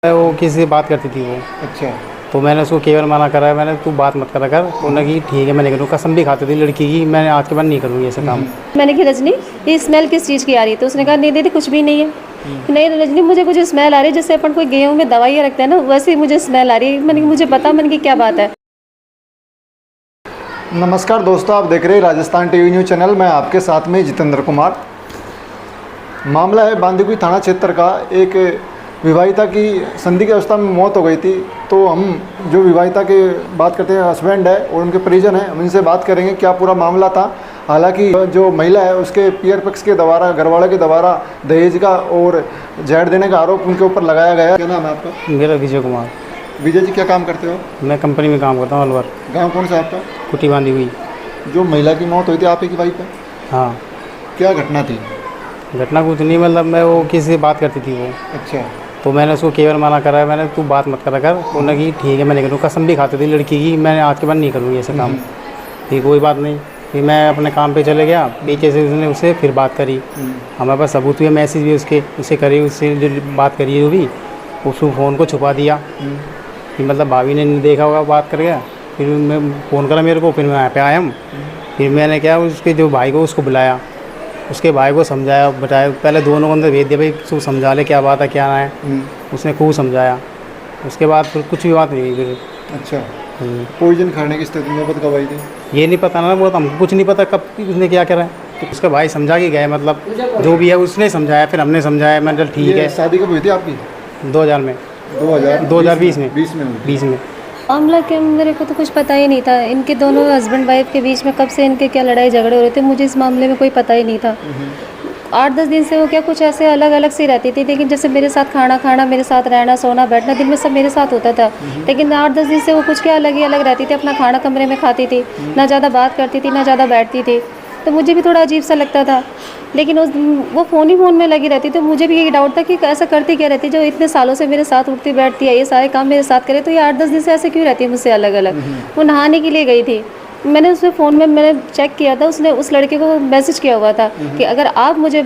वो किसी से बात करती थी वो। अच्छा। तो मैंने उसको केवल मना करा, मैंने तू बात मत करा कर। उन्होंने कि ठीक है मैं नहीं करूँ, कसम भी खाती थी लड़की की, मैंने आज के बाद नहीं करूँगी ऐसे काम। मैंने कि रजनी ये स्मेल किस चीज़ की आ रही है, तो उसने कहा नहीं दीदी कुछ भी नहीं है। नहीं रजनी मुझे कुछ स्मेल आ रही है, जैसे अपन कोई गेहूं में दवाइयाँ रखते हैं ना, वैसे ही मुझे स्मेल आ रही है। मैंने मुझे पता, मैंने कि क्या बात है। नमस्कार दोस्तों, आप देख रहे हैं राजस्थान टीवी न्यूज़ चैनल। मैं आपके साथ में जितेंद्र कुमार। मामला है बांदीकुई थाना क्षेत्र का। एक विवाहिता की संदिग्ध की अवस्था में मौत हो गई थी। तो हम जो विवाहिता के बात करते हैं, हस्बैंड है और उनके परिजन हैं, हम इनसे बात करेंगे क्या पूरा मामला था। हालांकि जो महिला है उसके पियर पक्ष के द्वारा, घरवाले के द्वारा दहेज का और जहर देने का आरोप उनके ऊपर लगाया गया। क्या नाम है आपका? मेरा विजय कुमार। विजय जी, क्या काम करते हो? मैं कंपनी में काम करता हूँ अलवर। गाँव कौन सा आपका? कुटी बांधी हुई। जो महिला की मौत हुई थी आप ही की वाइफ है? हाँ। क्या घटना थी? घटना कुछ नहीं, मतलब मैं वो किसी से बात करती थी वो। अच्छा। तो मैंने उसको केवल मना करा, मैंने तू बात मत करा कर। उन्होंने कि ठीक है मैं नहीं करूँ, कसम भी खाती थी लड़की की, मैंने आज के बाद नहीं करूँगी ऐसे काम। ठीक, कोई बात नहीं। फिर मैं अपने काम पे चले गया। पीछे से उसने उससे फिर बात करी। हमारे पास सबूत भी है, मैसेज भी उससे करी, उससे जो बात करी है वो भी, उसको फ़ोन को छुपा दिया कि मतलब भाभी ने नहीं देखा होगा, बात कर गया। फिर मैं फ़ोन करा मेरे को, फिर मैं यहाँ पे आया हूँ। फिर मैंने क्या उसके जो भाई को उसको बुलाया, उसके भाई को समझाया, बताया। पहले दोनों को अंदर भेज दिया, भाई तू समझा ले क्या बात है क्या ना है। उसने खूब समझाया। उसके बाद फिर कुछ भी बात नहीं हुई फिर। अच्छा। पॉइजन खाने की स्थिति में कब आई थी? ये नहीं पता ना, वो तो हमको कुछ नहीं पता कब उसने क्या करा है। तो उसका भाई समझा के गया, मतलब जो भी है उसने समझाया, फिर हमने समझाया। मैंने कहा ठीक है। शादी कब हुई थी आपकी? 2000 में। 2020 में? 20 में। मामला क्या, मेरे को तो कुछ पता ही नहीं था। इनके दोनों हस्बैंड वाइफ के बीच में कब से इनके क्या लड़ाई झगड़े हो रहे थे, मुझे इस मामले में कोई पता ही नहीं था। 8-10 दिन से वो क्या कुछ ऐसे अलग अलग सी रहती थी, लेकिन जैसे मेरे साथ खाना खाना, मेरे साथ रहना, सोना, बैठना, दिन में सब मेरे साथ होता था। लेकिन 8-10 दिन से वो कुछ क्या अलग ही अलग रहती थी। अपना खाना कमरे में खाती थी, ना ज़्यादा बात करती थी, ना ज़्यादा बैठती थी। तो मुझे भी थोड़ा अजीब सा लगता था। लेकिन वो फ़ोन में लगी रहती, तो मुझे भी यही डाउट था कि ऐसा करती क्या रहती, जो इतने सालों से मेरे साथ उठती बैठती है, ये सारे काम मेरे साथ करे, तो ये 8-10 दिन से ऐसे क्यों रहती है मुझसे अलग अलग। वो नहाने के लिए गई थी, मैंने उसमें फ़ोन में मैंने चेक किया था, उसने उस लड़के को मैसेज किया हुआ था कि अगर आप मुझे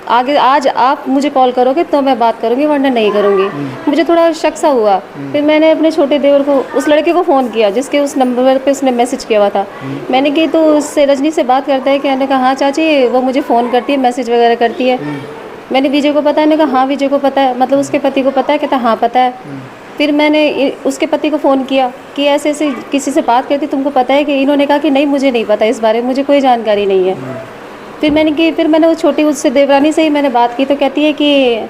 आगे आज आप मुझे कॉल करोगे तो मैं बात करूँगी, वरना नहीं करूँगी। मुझे थोड़ा शक सा हुआ। फिर मैंने अपने छोटे देवर को, उस लड़के को फ़ोन किया जिसके उस नंबर पे उसने मैसेज किया हुआ था। मैंने कि तो उससे रजनी से बात करता है? कहने का हाँ चाची, वो मुझे फ़ोन करती है, मैसेज वगैरह करती है। मैंने विजय को पता है? मैंने कहा हाँ विजय को पता है, मतलब उसके पति को पता है? कहता हाँ पता है। फिर मैंने उसके पति को फ़ोन किया कि ऐसे ऐसे किसी से बात करती, तुमको पता है? कि इन्होंने कहा कि नहीं मुझे नहीं पता, इस बारे में मुझे कोई जानकारी नहीं है। फिर मैंने वो छोटी उससे देवरानी से ही मैंने बात की, तो कहती है कि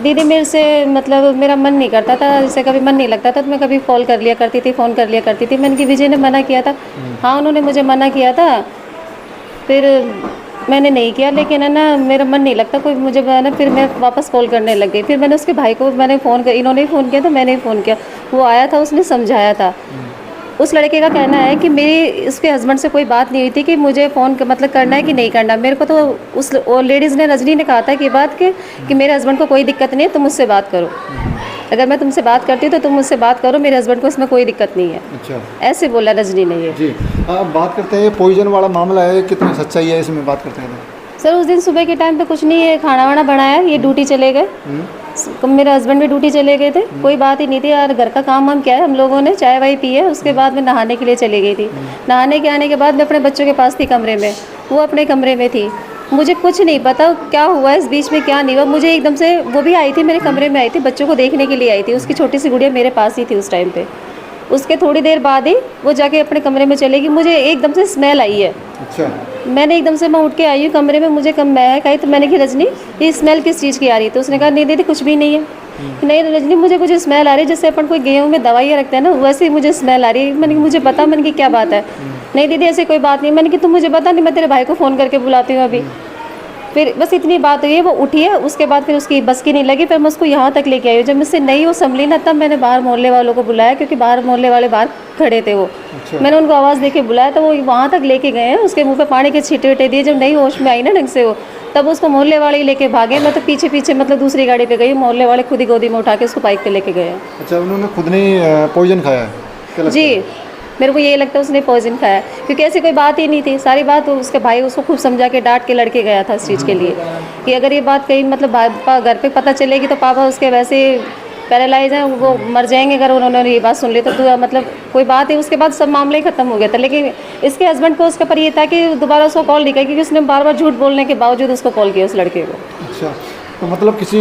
दीदी मेरे से मतलब मेरा मन नहीं करता था, जैसे कभी मन नहीं लगता था तो मैं कभी कॉल कर लिया करती थी, फ़ोन कर लिया करती थी। मैंने कि विजय ने मना किया था? हाँ उन्होंने मुझे मना किया था, फिर मैंने नहीं किया, लेकिन है ना मेरा मन नहीं लगता कोई मुझे, है ना, फिर मैं वापस कॉल करने लग गई। फिर मैंने उसके भाई को मैंने फ़ोन कर, इन्होंने ही फ़ोन किया था, मैंने ही फ़ोन किया। वो आया था, उसने समझाया था। उस लड़के का कहना है कि मेरी उसके हस्बैंड से कोई बात नहीं हुई थी कि मुझे फ़ोन मतलब करना है कि नहीं करना। मेरे को तो उस लेडीज़ ने, रजनी ने कहा था कि बात कि मेरे हस्बैंड को कोई दिक्कत नहीं है, तुम मुझसे बात करो, अगर मैं तुमसे बात करती हूँ तो तुम मुझसे बात करो, मेरे हस्बैंड को इसमें कोई दिक्कत नहीं है। अच्छा। ऐसे बोला रजनी ने ये। जी। अब बात करते हैं पॉइजन वाला मामला है, कितनी सच्चाई है इसमें, बात करते हैं। सर उस दिन सुबह के टाइम पे कुछ नहीं है, खाना वाना बनाया, ये ड्यूटी चले गए। मेरे हस्बैंड भी ड्यूटी चले गए थे। कोई बात ही नहीं थी यार, घर का काम हम क्या है, हम लोगों ने चाय वाय पी है। उसके बाद मैं नहाने के लिए चली गई थी। नहाने के आने के बाद मैं अपने बच्चों के पास थी कमरे में, वो अपने कमरे में थी। मुझे कुछ नहीं पता क्या हुआ इस बीच में, क्या नहीं हुआ। मुझे एकदम से, वो भी आई थी मेरे कमरे में, आई थी बच्चों को देखने के लिए आई थी। उसकी छोटी सी गुड़िया मेरे पास ही थी उस टाइम पे। उसके थोड़ी देर बाद ही वो जाके अपने कमरे में चलेगी। मुझे एकदम से स्मेल आई है। अच्छा। मैंने एकदम से, मैं उठ के आई हूँ कमरे में, मुझे कम महक आई। तो मैंने कहा रजनी ये स्मेल किस चीज़ की आ रही है? तो उसने कहा नहीं दीदी कुछ भी नहीं है। नहीं रजनी मुझे कुछ स्मेल आ रही है, जैसे अपन कोई गेहूं में दवाइयाँ रखते हैं ना, वैसे ही मुझे स्मेल आ रही है। मैंने मुझे पता, मैंने कि क्या बात है? नहीं दीदी ऐसी कोई बात नहीं। मैंने कि तुम मुझे पता नहीं, मैं तेरे भाई को फ़ोन करके बुलाती हूँ अभी। फिर बस इतनी बात हुई है, वो उठी है। उसके बाद फिर उसकी बस की नहीं लगी, फिर मैं उसको यहाँ तक लेके आई हूँ। जब मुझसे नहीं वो संभली ना, तब मैंने बाहर मोहल्ले वालों को बुलाया, क्योंकि बाहर मोहल्ले वाले बाहर खड़े थे वो। अच्छा। मैंने उनको आवाज़ दे के बुलाया, तो वो वहाँ तक लेके गए हैं। उसके मुंह पे पानी के छींटे वीटे दिए। जब नहीं होश में आई ना ढंग से वो, तब उसको मोहल्ले वाले ही लेके भागे। मैं तो पीछे पीछे मतलब दूसरी गाड़ी पे गई, मोहल्ले वाले खुद ही गोदी में उठा के उसको बाइक पे लेके गए। अच्छा, उन्होंने खुद नहीं पॉइजन खाया है? जी, मेरे को ये लगता है उसने पॉइजन खाया, क्योंकि ऐसी कोई बात ही नहीं थी। सारी बात उसके भाई उसको खूब समझा के डांट के लड़के गया था इस चीज़ के लिए कि अगर ये बात कहीं मतलब पापा घर पे पता चलेगी तो पापा उसके वैसे पैरालाइज हैं, वो मर जाएंगे अगर उन्होंने ये बात सुन ली तो मतलब कोई बात है, उसके बाद सब मामला ही खत्म हो गया था। लेकिन इसके हस्बैंड को उसके पर ये था कि दोबारा उसको कॉल नहीं किया, क्योंकि उसने बार बार झूठ बोलने के बावजूद उसको कॉल किया उस लड़के को। अच्छा, तो मतलब किसी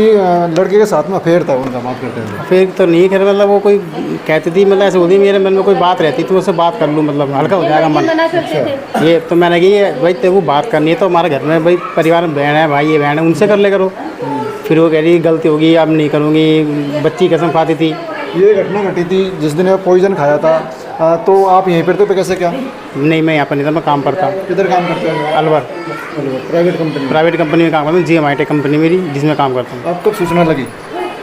लड़के के साथ में अफेयर था उनका, माफ करते हैं? फिर तो नहीं, खैर मतलब वो कोई कहती थी, मतलब ऐसे होती मेरे मन में कोई बात रहती तो उससे बात कर लूँ, मतलब हल्का हो जाएगा मन। मना करते थे। ये तो मैंने कही भाई तेरे को बात करनी है तो हमारे घर में भाई परिवार में बहन है, भाई ये बहन है, उनसे कर ले करो। फिर वो कह रही गलती होगी अब नहीं करूँगी, बच्ची कसम खाती थी। ये घटना घटी थी जिस दिन पॉइजन खाया था, तो आप यहीं पर थे पे कैसे क्या? नहीं, मैं यहाँ पर नहीं था, मैं काम पर था। किधर काम करते हैं? अलवर प्राइवेट कंपनी में काम करता हूँ, GMITech कंपनी मेरी, जिसमें काम करता हूँ। आप कब सूचना लगी?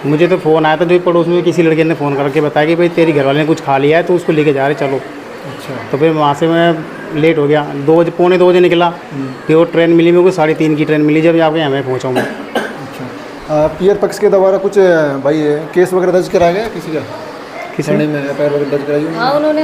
मुझे तो फ़ोन आया था, जो पड़ोस में किसी लड़के ने फ़ोन करके बताया कि भाई तेरी घरवाले ने कुछ खा लिया है तो उसको लेके जा रहे चलो। अच्छा। तो फिर वहाँ से मैं लेट हो गया, 2 बजे, पौने 2 बजे निकला। फिर वो ट्रेन मिली मेरे को, 3:30 की ट्रेन मिली, जब यहाँ यहाँ मैं पहुँचा मैं। अच्छा, पीयर पक्ष के द्वारा कुछ भाई केस वगैरह दर्ज कराया गया किसी का? किसी थाने में FIR वगैरह दर्ज कराई?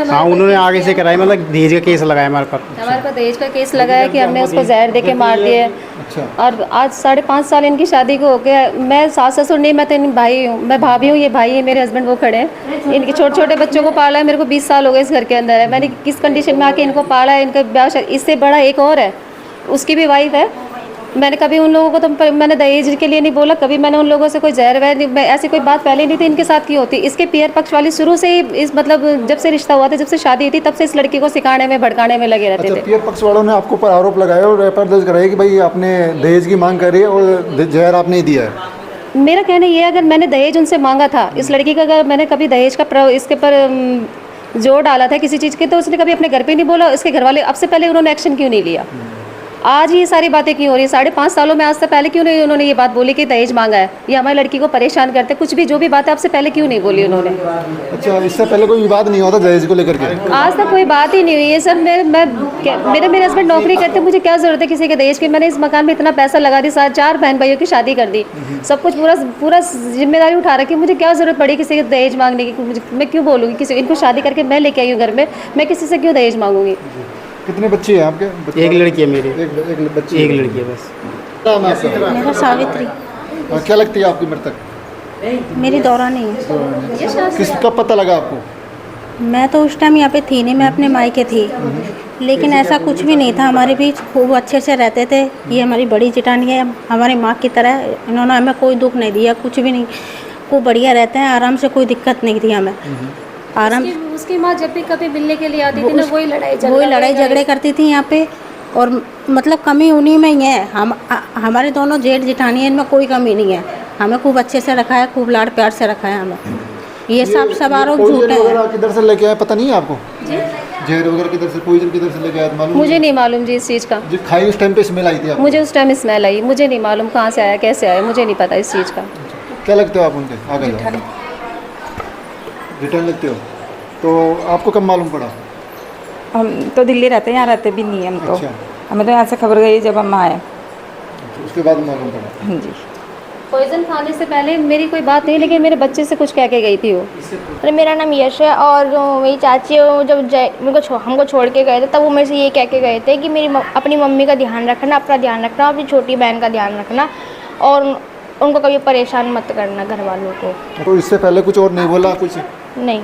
हाँ, उन्होंने आगे से कराया, मतलब दहेज का केस लगाया हमारे पर। हमारे पास दहेज का केस लगाया कि हमने उसको जहर दे के मार दिया। अच्छा। और आज 5.5 साल इनकी शादी को हो गया। मैं सास ससुर नहीं, मैं तो इन भाई हूँ, मैं भाभी हूँ, ये भाई है मेरे हस्बैंड, वो खड़े हैं। इनके छोटे छोटे बच्चों को पाला है, मेरे को 20 साल हो गए इस घर के अंदर है। मैंने किस कंडीशन में आके इनको पाला है, इनका ब्याह। इससे बड़ा एक और है, उसकी भी वाइफ है। मैंने कभी उन लोगों को तो मैंने दहेज के लिए नहीं बोला, कभी मैंने उन लोगों से कोई जहर वहर नहीं, ऐसी कोई बात पहले नहीं थी इनके साथ की होती। इसके पीयर पक्ष वाली शुरू से ही इस मतलब जब से रिश्ता हुआ था, जब से शादी हुई थी, तब से इस लड़की को सिखाने में भड़काने में लगे रहते अच्छा, थे। पीयर पक्ष वालों ने आपको पर आरोप लगाया और FIR दर्ज कराया कि भाई आपने दहेज की मांग करी और जहर आपने ही दिया है। मेरा कहना ये है, अगर मैंने दहेज उनसे मांगा था, इस लड़की का अगर मैंने कभी दहेज का इसके पर जोर डाला था किसी चीज़ के, तो उसने कभी अपने घर पे नहीं बोला। इसके घर वाले अब से पहले उन्होंने एक्शन क्यों नहीं लिया? आज ये सारी बातें क्यों हो रही है? 5.5 सालों में आज से पहले क्यों नहीं उन्होंने ये बात बोली कि दहेज मांगा है, ये हमारी लड़की को परेशान करते, कुछ भी जो भी बात है आपसे पहले क्यों नहीं बोली उन्होंने? अच्छा, इससे पहले कोई विवाद नहीं हुआ था दहेज को लेकर के? आज तक कोई बात ही नहीं हुई है सर। मेरे हस्बैंड नौकरी करते, मुझे क्या ज़रूरत है किसी के दहेज की? मैंने इस मकान में इतना पैसा लगा दी, 4 बहन भाइयों की शादी कर दी, सब कुछ पूरा जिम्मेदारी उठा रखी, मुझे क्या ज़रूरत पड़ी किसी के दहेज मांगने की? मैं क्यों बोलूँगी किसी? इनको शादी करके मैं लेके आई हूँ घर में, मैं किसी से क्यों दहेज मांगूंगी? कितने बच्चे हैं आपके? एक लड़की है मेरी। एक बच्ची? एक लड़की है बस। नाम है आपका? मेरा सावित्री। क्या लगती है आपकी मृतक? मेरी दौरा नहीं है। किसका पता लगा आपको? मैं तो उस टाइम यहाँ पे थी नहीं, मैं अपने मायके थी, लेकिन ऐसा कुछ भी नहीं था हमारे बीच, खूब अच्छे से रहते थे। ये हमारी बड़ी जेठानी है, हमारी माँ की तरह, इन्होंने हमें कोई दुख नहीं दिया, कुछ भी नहीं, खूब बढ़िया रहते हैं, आराम से, कोई दिक्कत नहीं थी हमें। आराम। उसकी माँ जब भी कभी मिलने के लिए आती थी ना, वही लड़ाई झगड़े करती थी यहाँ पे। और मतलब कमी उन्हीं में ही है। हमारे दोनों जेठ जेठानी है, इनमें कोई कमी नहीं है। हमें खूब अच्छे से रखा है, खूब लाड प्यार से रखा है हमें। ये सब आरोप झूठे हैं। किधर से लेके आए पता नहीं है आपको? जहर वगैरह किधर से, पॉइजन किधर से लेके आए मालूम? मुझे नहीं मालूम जी इस चीज़ का। जो खाई उस टाइम पे स्मेल आई थी आपको? मुझे उस टाइम स्मेल आई, मुझे नहीं मालूम कहाँ से आया, कैसे आया, मुझे नहीं पता इस चीज़ का। क्या लगते हो आप उनके? आगे जाओ। रिटर्न लगते हो? तो आपको कब मालूम पड़ा? हम तो दिल्ली रहते हैं, यहाँ रहते भी नहीं हम तो। अच्छा। हमें तो यहाँ से खबर गई जब हम आए। उसके बाद मालूम पड़ा? हाँ जी। पॉइजन खाने से पहले मेरी कोई बात नहीं, लेकिन मेरे बच्चे से कुछ कह के गई थी वो। अरे मेरा नाम यश है, और मेरी चाची है, वो जब हमको छोड़ के गए थे तब वो मेरे से ये कह के गए थे कि अपनी मम्मी का ध्यान रखना, अपना ध्यान रखना, अपनी छोटी बहन का ध्यान रखना, और उनको कभी परेशान मत करना घर वालों को। तो इससे पहले कुछ और नहीं बोला? कुछ नहीं।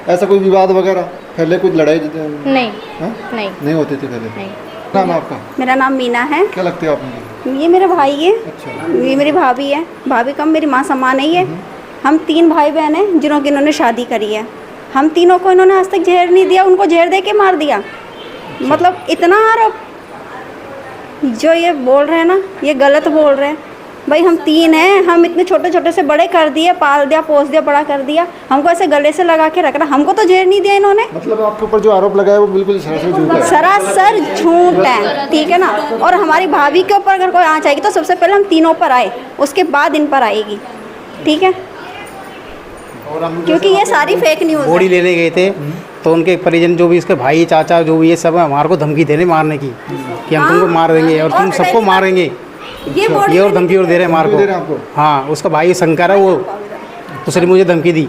ऐसा कोई विवाद वगैरह पहले, कुछ लड़ाई नहीं। हाँ? नहीं नहीं होती थी पहले? नहीं। नाम है आपका? मेरा नाम मीना है। क्या लगते हो आप मुझे? ये मेरे भाई है। अच्छा। ये मेरी भाभी है, भाभी कम मेरी माँ समान ही है। हम 3 भाई बहन हैं जिन्हों की इन्होंने शादी करी है। हम तीनों को इन्होंने आज तक जहर नहीं दिया, उनको जहर दे के मार दिया। मतलब इतना आरोप जो ये बोल रहे हैं ना, ये गलत बोल रहे हैं। भाई हम 3 हैं, हम इतने छोटे छोटे से बड़े कर दिए, पाल दिया, पोस दिया, बड़ा कर दिया, हमको ऐसे गले से लगा के रखना, हमको तो जहर नहीं दिया इन्होंने। मतलब आपके ऊपर जो आरोप लगाया वो बिल्कुल सरासर झूठ है? सरासर झूठ है, ठीक है ना। और हमारी भाभी के ऊपर अगर कोई आँच आएगी तो सबसे पहले हम तीनों पर आए, उसके बाद इन पर आएगी, ठीक है, क्योंकि ये सारी फेक न्यूज़ बॉडी है। लेने गए थे तो उनके परिजन जो भी इसके भाई चाचा जो भी ये सब हमारे को धमकी दे रहे मारने की, कि हम तुमको मार देंगे और तुम सबको मारेंगे, ये और धमकी और दे रहे हैं हमारे दे रहे हैं आपको? को। हाँ, उसका भाई शंकर है, वो उसने मुझे धमकी दी,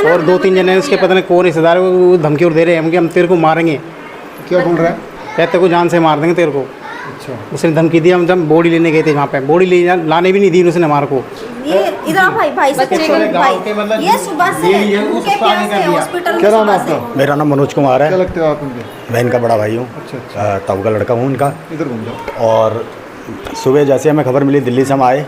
और 2-3 जने उसके पता नहीं कौन रिश्तेदार है, वो धमकी और दे रहे हैं हम कि हम तेरे को मारेंगे। क्या बोल रहे हैं? कहते को जान से मार देंगे तेरे को। अच्छा। उसने धमकी दी। हम जब बॉडी लेने गए थे वहाँ पे, बॉडी लाने भी नहीं दी उसने हमारे को, ये इधर भाई भाई से पूछेगा भाई, ये सुबह से उनके प्यार से हॉस्पिटल क्या नाम है आपका? मेरा नाम मनोज कुमार क्या है। लगते हो आप उनके? मैं इनका बड़ा भाई हूँ। अच्छा ताऊ का लड़का हूँ इनका। इधर घूम जाओ। और सुबह जैसे हमें खबर मिली दिल्ली से हम आए,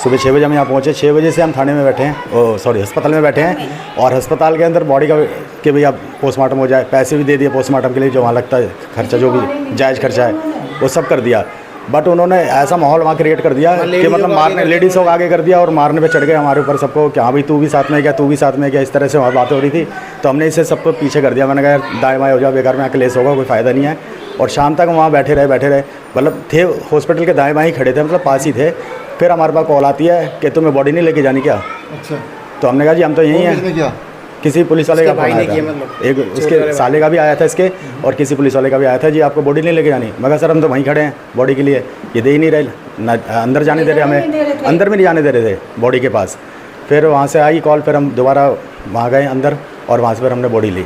सुबह 6 बजे हम यहाँ पहुँचे। 6 बजे से हम थाने में बैठे हैं, सॉरी अस्पताल में बैठे हैं। और अस्पताल के अंदर बॉडी का कि भैया पोस्टमार्टम हो जाए, पैसे भी दे दिए पोस्टमार्टम के लिए, जो वहाँ लगता है खर्चा, जो भी जायज़ खर्चा है वो सब कर दिया। बट उन्होंने ऐसा माहौल वहाँ क्रिएट कर दिया कि मतलब मारने, लेडीज़ को आगे कर दिया और मारने पे चढ़ गए हमारे ऊपर सबको कि हाँ भाई तू भी साथ में गया, तू भी साथ में गया। इस तरह से वहाँ बातें हो रही थी, तो हमने इसे सबको पीछे कर दिया। मैंने कहा यार दाएँ बाएँ हो जाओ, बेकार में यहाँ क्लेश होगा, कोई फ़ायदा नहीं है। और शाम तक वहाँ बैठे रहे, मतलब थे हॉस्पिटल के दाएँ बाएँ खड़े थे, मतलब पास ही थे। फिर हमारे पास कॉल आती है कि तुम्हें बॉडी नहीं लेके जानी क्या? अच्छा, तो हमने कहा जी हम तो यहीं हैं। क्या किसी पुलिस वाले का फोन आया था, एक उसके साले का भी आया था इसके, और किसी पुलिस वाले का भी आया था, जी आपको बॉडी नहीं लेके जानी। मैं कहा सर हम तो वहीं खड़े हैं बॉडी के लिए, ये दे ही नहीं रहे ना, अंदर जाने दे रहे, हमें अंदर में नहीं जाने दे रहे थे बॉडी के पास। फिर वहाँ से आई कॉल, फिर हम दोबारा वहाँ गए अंदर और वहाँ से फिर हमने बॉडी ली।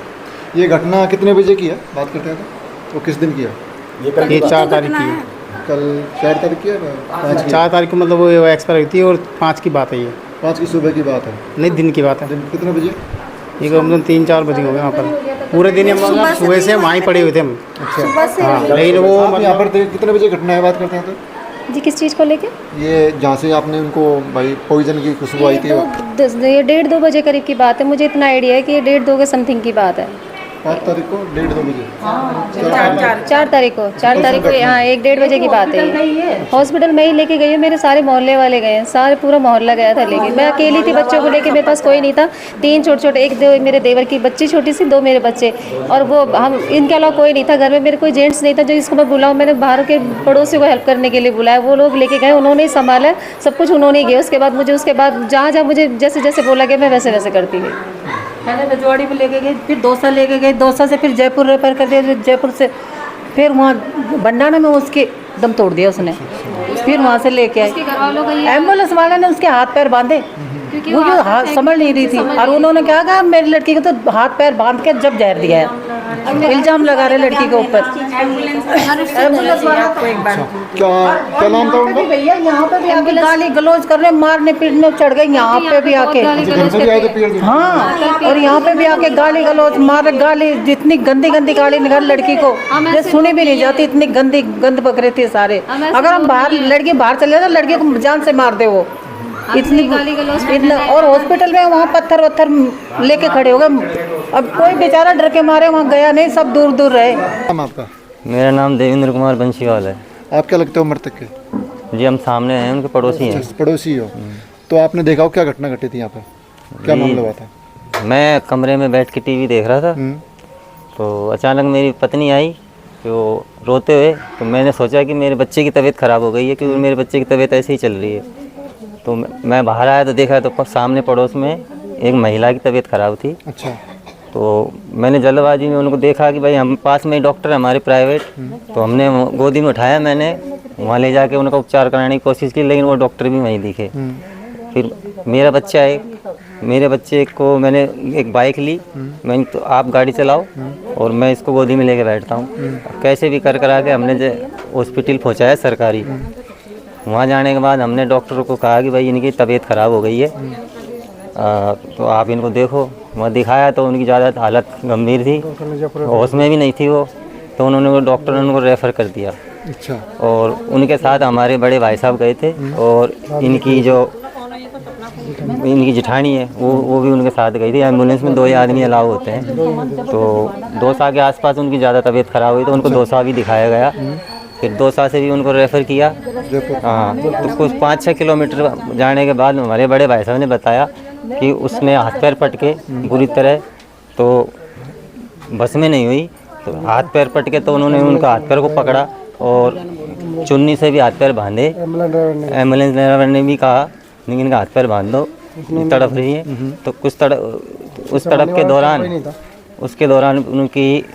ये घटना कितने बजे की है बात करते हैं तो किस दिन की है? ये कल ये 4 तारीख की है। कल 4 तारीख की है, 5 की? 4 तारीख को मतलब वो एक्सपायर हुई थी और 5 की बात है ये। 5 की सुबह की बात है। नहीं, दिन की बात है। दिन कितने बजे? ये कम से कम 3-4 बजे हो गए वहाँ पर। पूरे दिन हम सुबह से वहीं पड़े हुए थे हम। सुबह से हाँ, लेकिन वो आप यहाँ पर थे, कितने बजे घटना है बात करते हैं तो? जी किस चीज़ को लेके? ये जहाँ से आपने उनको भाई पॉइजन की खुशबू आई थी, ये 1:30-2 बजे करीब की बात है। मुझे इतना आइडिया है कि ये 1:30-2 के समथिंग की बात है। 5 तारीख को 1:30-2 बजे। 4 तारीख को 4 तारीख को हाँ 1-1:30 बजे की बात है। हॉस्पिटल में ही लेके गई हूँ, मेरे सारे मोहल्ले वाले गए हैं, सारे पूरा मोहल्ला गया था लेके। मैं अकेली थी, बच्चों को लेके मेरे पास कोई नहीं था। 3 छोटे, एक मेरे देवर की बच्ची छोटी सी, 2 मेरे बच्चे, और वो हम, इनके अलावा कोई नहीं था घर में। मेरे कोई जेंट्स नहीं था जो इसको मैं बुलाऊँ। मैंने बाहर के पड़ोसियों को हेल्प करने के लिए बुलाया, वो लोग लेके गए, उन्होंने ही संभाला सब कुछ, उन्होंने ही किया। उसके बाद जहाँ जहाँ मुझे जैसे जैसे बोला गया मैं वैसे वैसे करती गई। पहले रजवाड़ी में लेके गए, फिर दौसा लेके गए, दौसा से फिर जयपुर रेफर कर दिया, जयपुर से फिर वहाँ भंडाना में उसके दम तोड़ दिया उसने। फिर वहाँ से लेके आए, एम्बुलेंस वाले ने उसके हाथ पैर बांधे, वो जो हाथ संभल नहीं रही थी। और उन्होंने क्या कहा, मेरी लड़की को तो हाथ पैर बांध के जब जहर दिया है, इल्जाम लगा रहे लड़की के ऊपर। एम्बुलेंस वाला को एक बार क्या नाम था उनका? भैया यहाँ पे भी आके गाली गलौज कर रहे, मारने पीटने चढ़ गए यहाँ पे भी आके। घर पे भी आए थे पीर दिन? हाँ, और यहाँ पे भी आके गाली गलौज मार, गाली जितनी गंदी गंदी गाली निकाल लड़की को, ये सुनी भी नहीं जाती, इतनी गंदी गंद पकड़े थे सारे। अगर हम बाहर लड़की बाहर चले तो लड़की को जान से मार दे वो, इतना। और हॉस्पिटल में वहाँ पत्थर वत्थर लेके खड़े हो गए। अब कोई बेचारा डर के मारे वहाँ गया नहीं, सब दूर दूर रहे। नाम आपका? मेरा नाम देवेंद्र कुमार बंशीवाल है। आप क्या लगते हो मृतक के? जी हम सामने हैं, उनके पड़ोसी हैं। पड़ोसी हो तो आपने देखा हो क्या घटना घटी थी यहाँ पर, क्या मामला हुआ था? मैं कमरे में बैठ के टीवी देख रहा था, तो अचानक मेरी पत्नी आई तो रोते हुए। तो मैंने सोचा कि मेरे बच्चे की तबीयत ख़राब हो गई है, क्योंकि मेरे बच्चे की तबीयत ऐसे ही चल रही है। तो मैं बाहर आया तो देखा तो सामने पड़ोस में एक महिला की तबीयत ख़राब थी। अच्छा। तो मैंने जल्दबाजी में उनको देखा कि भाई हम पास में ही डॉक्टर है हमारे प्राइवेट, तो हमने गोदी में उठाया, मैंने वहाँ ले जाके उनका उपचार कराने की कोशिश की, लेकिन वो डॉक्टर भी वहीं दिखे। फिर मेरा बच्चा है, मेरे बच्चे को मैंने एक बाइक ली, मैंने तो आप गाड़ी चलाओ और मैं इसको गोदी में लेके बैठता हूँ। कैसे भी कर करा के हमने हॉस्पिटल पहुँचाया सरकारी। वहाँ जाने के बाद हमने डॉक्टर को कहा कि भाई इनकी तबीयत ख़राब हो गई है, तो आप इनको देखो। वहाँ दिखाया तो उनकी ज़्यादा हालत गंभीर थी, होश में भी नहीं थी वो। तो उन्होंने वो डॉक्टर ने उनको रेफ़र कर दिया। अच्छा। और उनके साथ हमारे बड़े भाई साहब गए थे, और इनकी जिठानी है वो भी उनके साथ गई थी। एम्बुलेंस में 2 ही आदमी अलाउ होते हैं। तो दौसा के आसपास उनकी ज़्यादा तबीयत ख़राब हुई तो उनको दौसा भी दिखाया गया। फिर दौसा से भी उनको रेफ़र किया। हाँ, तो कुछ 5-6 किलोमीटर जाने के बाद हमारे बड़े भाई साहब ने बताया कि उसने हाथ पैर पटके बुरी तरह, तो बस में नहीं हुई, तो हाथ पैर पटके तो उन्होंने उनका हाथ पैर को पकड़ा और चुन्नी से भी हाथ पैर बांधे। एम्बुलेंस ड्राइवर ने भी कहा लेकिन इनका हाथ पैर बांध दो, तड़प रही है। तो उस तड़प के दौरान उसके दौरान उनकी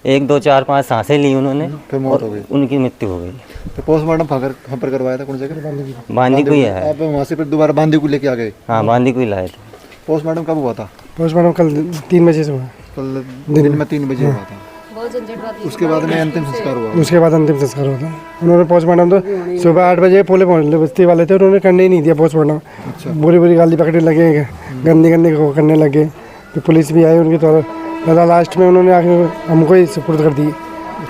1, 2, 4, 5 सांसें ली उन्होंने, फिर मौत हो गई, उनकी मृत्यु हो गई। तो पोस्टमार्टम कहाँ पर करवाया था, कौन जगह? बांदी को ही है। आप वहाँ से फिर दोबारा बांदी को लेके आ गए? हाँ, बांदी को ही लाए थे। पोस्टमार्टम कब हुआ था? पोस्टमार्टम कल 3 बजे से हुआ। कल दिन में 3 बजे हुआ था। उसके बाद में अंतिम संस्कार हुआ? उसके बाद अंतिम संस्कार होता है। उन्होंने पोस्टमार्टम तो सुबह 8 बजे पुलिस बस्ती वाले थे, उन्होंने करने ही नहीं दिया पोस्टमार्टम। बुरी बुरी गाली पकड़ने लगे, गंदी गंदी करने लगे। फिर पुलिस भी आई उनके द्वारा, लास्ट में उन्होंने आके हमको ही सुपुर्द कर दी,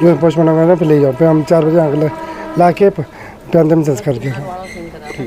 जो पोस्टमार्टम करना फिर ले जाओ। फिर हम 4 बजे आगे ला के अंतिम संस्कार किया।